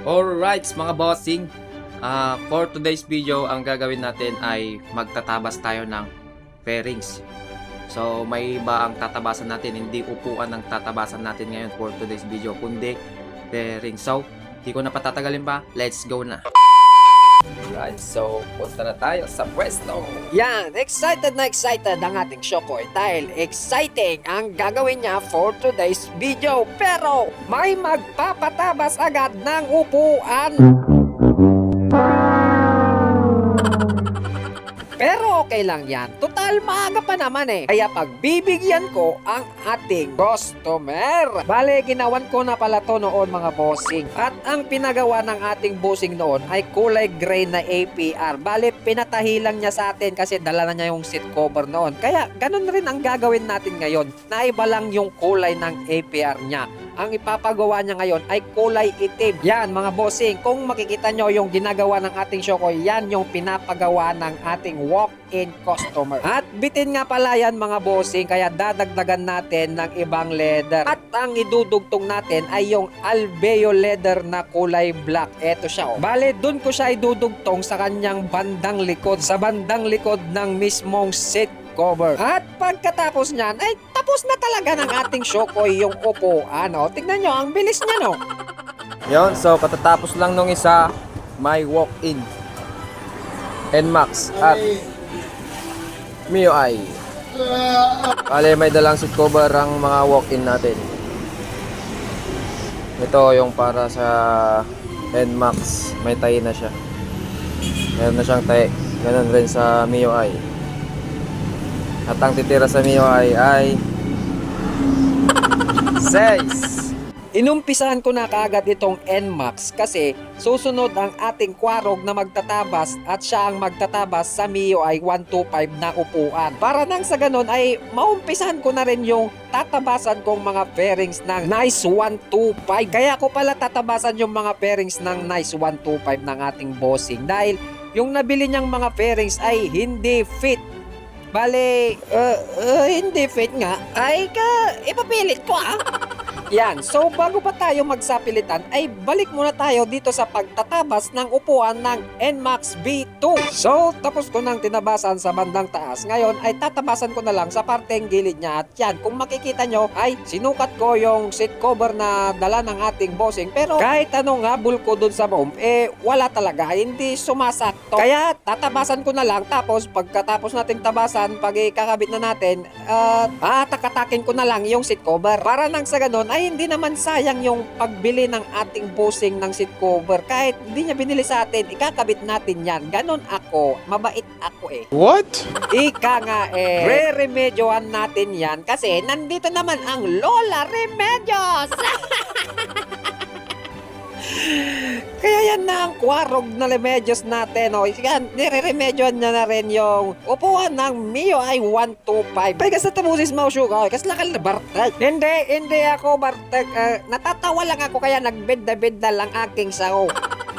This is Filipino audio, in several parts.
Alright mga bossing, for today's video ang gagawin natin ay magtatabas tayo ng fairings. So may iba ang tatabasan natin, hindi upuan ang tatabasan natin ngayon for today's video, kundi fairings. So hindi ko na patatagalin pa, let's go na. Alright, so punta na tayo sa pwesto. Yan, excited na excited ang ating Shokoy dahil exciting ang gagawin niya for today's video. Pero may magpapatabas agad ng upuan. Pero okay lang yan. Total, maaga pa naman eh. Kaya pagbibigyan ko ang ating customer. Bale, ginawan ko na pala to noon mga bossing. At ang pinagawa ng ating bossing noon ay kulay gray na APR. Bale, pinatahi lang niya sa atin kasi dala na niya yung seat cover noon. Kaya ganun rin ang gagawin natin ngayon. Naiba lang yung kulay ng APR niya. Ang ipapagawa niya ngayon ay kulay itim. Yan mga bossing, kung makikita nyo yung ginagawa ng ating Shokoy, yan yung pinapagawa ng ating walk-in customer. At bitin nga pala yan mga bossing, kaya dadagdagan natin ng ibang leather. At ang idudugtong natin ay yung Albeo leather na kulay black. Eto siya oh. Bale, dun ko siya idudugtong sa kanyang bandang likod, sa bandang likod ng mismong seat cover. At pagkatapos niyan ay tapos na talaga ng ating Shokoy yung upuan. O, tignan nyo, ang bilis niya no. Yon, so katatapos lang nung isa, may walk-in NMAX at MIUI. Bale, may dalang seat cover ang mga walk-in natin. Ito yung para sa NMAX, may tahi na siya. Meron na siyang tahi. Ganun rin sa MIUI. At ang titira sa MIUI ay 6. Inumpisahan ko na kaagad itong NMAX kasi susunod ang ating kwarog na magtatabas at siya ang magtatabas sa MIUI 125 na upuan. Para nang sa ganun ay maumpisahan ko na rin yung tatabasan kong mga fairings ng Nice 125. Kaya ko pala tatabasan yung mga fairings ng Nice 125 ng ating bossing dahil yung nabili niyang mga fairings ay hindi fit. Bale, hindi fit nga. Ay ipapilit ko Yan, so bago pa tayo magsapilitan ay balik muna tayo dito sa pagtatabas ng upuan ng NMAX B2. So tapos ko nang tinabasan sa bandang taas. Ngayon ay tatabasan ko na lang sa parteng gilid niya. At yan, kung makikita nyo ay sinukat ko yung seat cover na dala ng ating bossing. Pero kahit anong habol ko dun sa foam, wala talaga, hindi sumasakto. Kaya tatabasan ko na lang, tapos pagkatapos nating tabasan, pag kakabit na natin, takatakin ko na lang yung seat cover. Para nang sa ganun ay hindi naman sayang yung pagbili ng ating bossing ng seat cover. Kahit hindi niya binili sa atin, ikakabit natin yan. Ganon ako. Mabait ako What? Ika nga re-remedyohan natin yan kasi nandito naman ang Lola Remedios. Kaya yan na ang kwarog na remedios natin. Yan, nire-remedyohan niya na rin yung upuan ng MIUI 125. Pagkas na tamusis mo siya, kas lakal na Bartek. Hindi ako Bartek. Natatawa lang ako kaya nagbedda-bedda lang aking sao.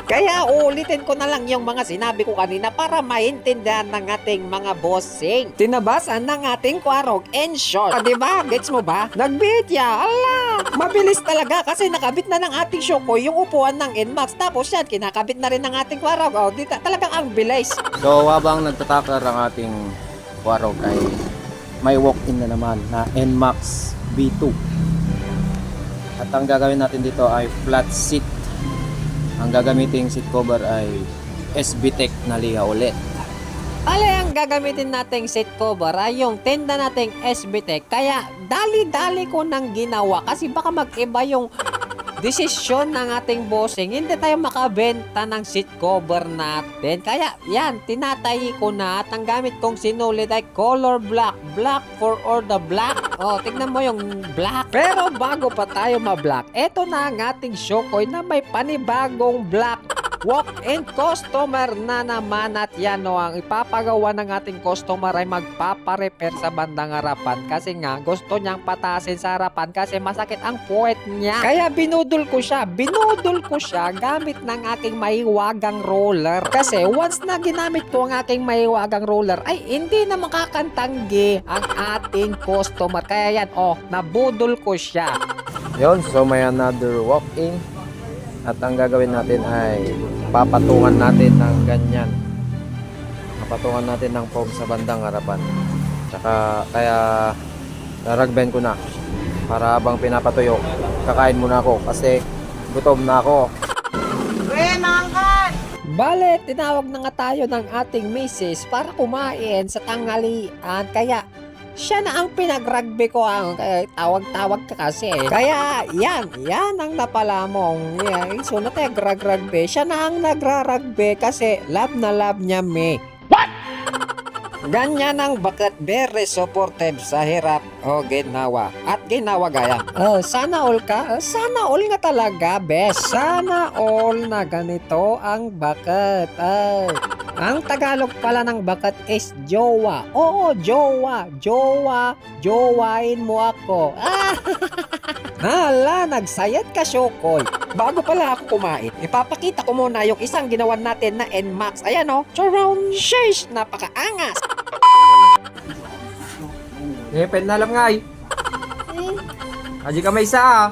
Kaya ulitin ko na lang yung mga sinabi ko kanina para maintindihan ng ating mga bossing. Tinabasan ng ating kwarog in short. Diba? Gets mo ba? Nagbit ya. Ala! Mabilis talaga kasi nakabit na ng ating Shokoy yung upuan ng NMAX. Tapos yan, kinakabit na rin ng ating kwarog. Talagang ang bilis. So habang nagtatakar ang ating kwarog ay may walk-in na naman na NMAX B2. At ang gagawin natin dito ay flat seat. Ang gagamiting seat cover ay SBTech na liha ulit. Ang gagamitin nating seat cover ay yung tenda nating SBTech. Kaya dali-dali ko nang ginawa kasi baka mag-iba yung desisyon ng ating bossing. Hindi tayo makabenta ng seat cover natin. Kaya yan, tinatayi ko na at ang gamit kong sinulit ay color black. Black for all the black. Tignan mo yung black. Pero bago pa tayo ma-black, eto na ang ating Shokoy na may panibagong black. Walk-in customer na naman at yan ang ipapagawa ng ating customer ay magpaparepair sa bandang harapan kasi nga gusto niyang patasin sa harapan kasi masakit ang puwet niya. Kaya binudol ko siya gamit ng aking mahiwagang roller. Kasi once na ginamit ko ang aking mahiwagang roller ay hindi na makakantanggi ang ating customer. Kaya yan, nabudol ko siya. Yun, so may another walk-in At ang gagawin natin ay papatungan natin ng ganyan. Papatungan natin ng foam sa bandang harapan. Tsaka kaya raragben ko na para habang pinapatuyo, kakain muna ako kasi gutom na ako. Bale, tinawag na nga tayo ng ating misis para kumain sa tanghalian. Kaya siya na ang pinagrugby ko. Tawag-tawag ka kasi. Kaya yan ang napalamong. Yeah, so natagrag-rugby. Siya na ang nagrarugby kasi love na love niya me. Ganyan ang bakit very supportive sa hirap o ginawa. At ginawa gaya. Sana all ka? Sana all nga talaga, best. Sana all na ganito ang bakit. Ang Tagalog pala ng bakit is jowa. Oo, jowa. Jowain mo ako. Hala, nagsayad ka, Shokoy. Bago pala ako kumain, ipapakita ko muna yung isang ginawan natin na NMAX. Ayan o, charoon, sheesh, napakaangas. Pen na alam nga eh. Aji ka may isa ah.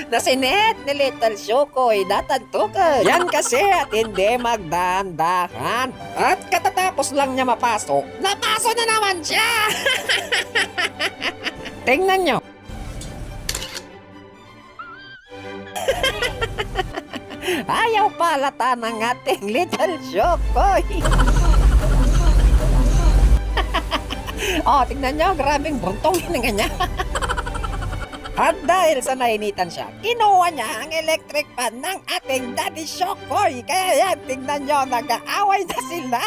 Nasinet ni Little Shokoy, datantukan. Yan kasi at hindi magdandahan. At katatapos lang niya mapasok, napasok na naman siya. Tingnan nyo. Ayaw palata ng ating Little Shokoy. Tingnan nyo, grabing buntongin ng kanya. At dahil sa nainitan siya, kinuha niya ang electric fan ng ating Daddy Shokoy. Kaya yan, tingnan nyo, nag-aaway na sila.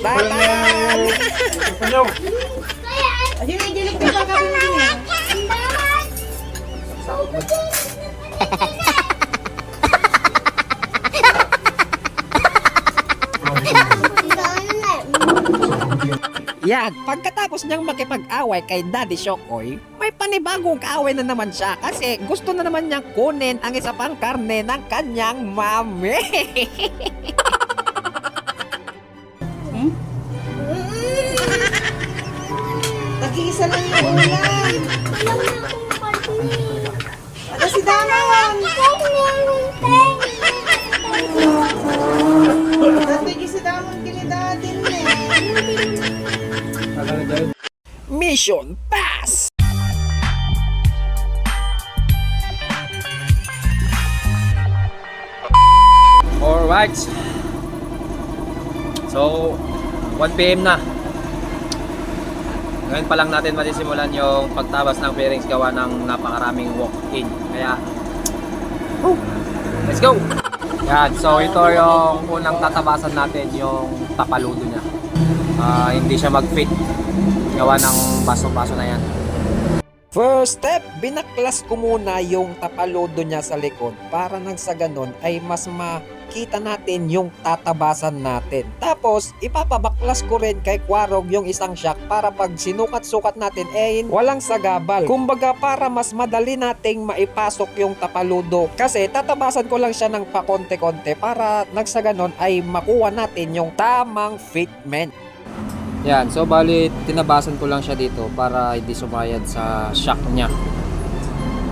Tatan! Hinigilig ka pa kami niya. Yan, pagkatapos niyang makipag-away kay Daddy Shokoy, may panibagong kaaway na naman siya kasi gusto na naman niyang kunin ang isa pang karne ng kanyang mami. Nag-iisa lang yung ulam. Ada si Damon. Dati si Damon kinidadin eh. Mission pass! Alright. So, 1 PM na. Ngayon pa lang natin masisimulan yung pagtabas ng bearings gawa ng napakaraming walk-in. Kaya, let's go! Yan, so ito yung unang tatabasan natin, yung tapaludo niya. Hindi siya mag-fit gawa ng baso-baso na yan. First step, binaklas ko muna yung tapalodo niya sa likod para nang sa ganon ay mas makita natin yung tatabasan natin. Tapos, ipapabaklas ko rin kay Kwarog yung isang shock para pag sinukat-sukat natin walang sagabal. Kumbaga para mas madali nating maipasok yung tapalodo. Kasi tatabasan ko lang siya ng pakonte-konte para nang sa ganon ay makuha natin yung tamang fitment. Yan, so bali tinabasan ko lang siya dito para hindi sumayad sa shock niya.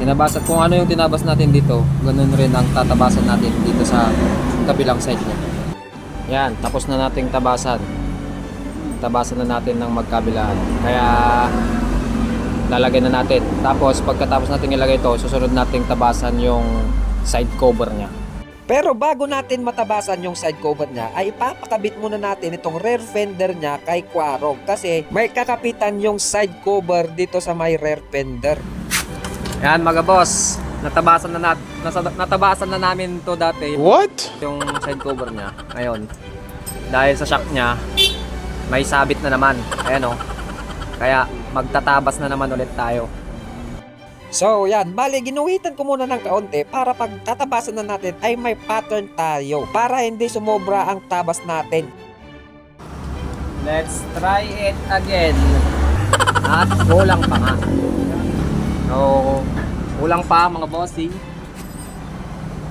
Tinabasan, kung ano yung tinabas natin dito, ganun rin ang tatabasan natin dito sa kabilang side niya. Yan, tapos na nating tabasan. Tabasan na natin ng magkabilaan. Kaya lalagay na natin. Tapos pagkatapos natin ilagay ito, susunod nating tabasan yung side cover niya. Pero bago natin matabasan yung side cover niya, ay ipapakabit muna natin itong rear fender niya kay Kwarog. Kasi may kakapitan yung side cover dito sa may rear fender. Yan mga boss, natabasan na namin to dati. What? Yung side cover niya. Ngayon, dahil sa shock niya, may sabit na naman. Ayan o. Kaya magtatabas na naman ulit tayo. So yan, bali ginuhitan ko muna ng kaunti para pag tatabasan na natin ay may pattern tayo para hindi sumobra ang tabas natin. Let's try it again. At kulang pa nga. So, kulang pa mga bossing.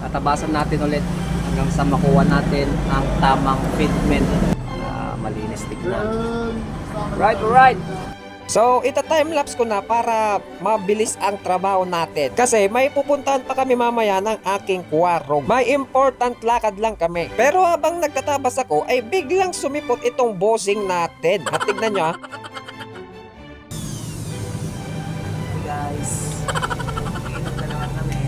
Tatabasan natin ulit hanggang sa makuha natin ang tamang fitment. Malinis tignan. Right. So, ita-timelapse ko na para mabilis ang trabaho natin. Kasi may pupuntahan pa kami mamaya ng aking kwarog. May important lakad lang kami. Pero habang nagtatabas ako, ay biglang sumipot itong bossing natin. At tignan nyo ha. Guys, inom na naman kami.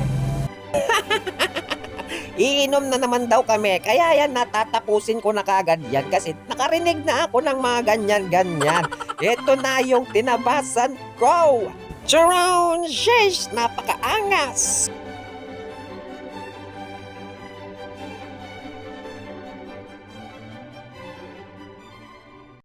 Iinom na naman daw kami. Kaya yan, natatapusin ko na kagad yan. Kasi nakarinig na ako ng mga ganyan-ganyan. Ito na yung tinabasan ko. Charon! Sheesh! Napakaangas!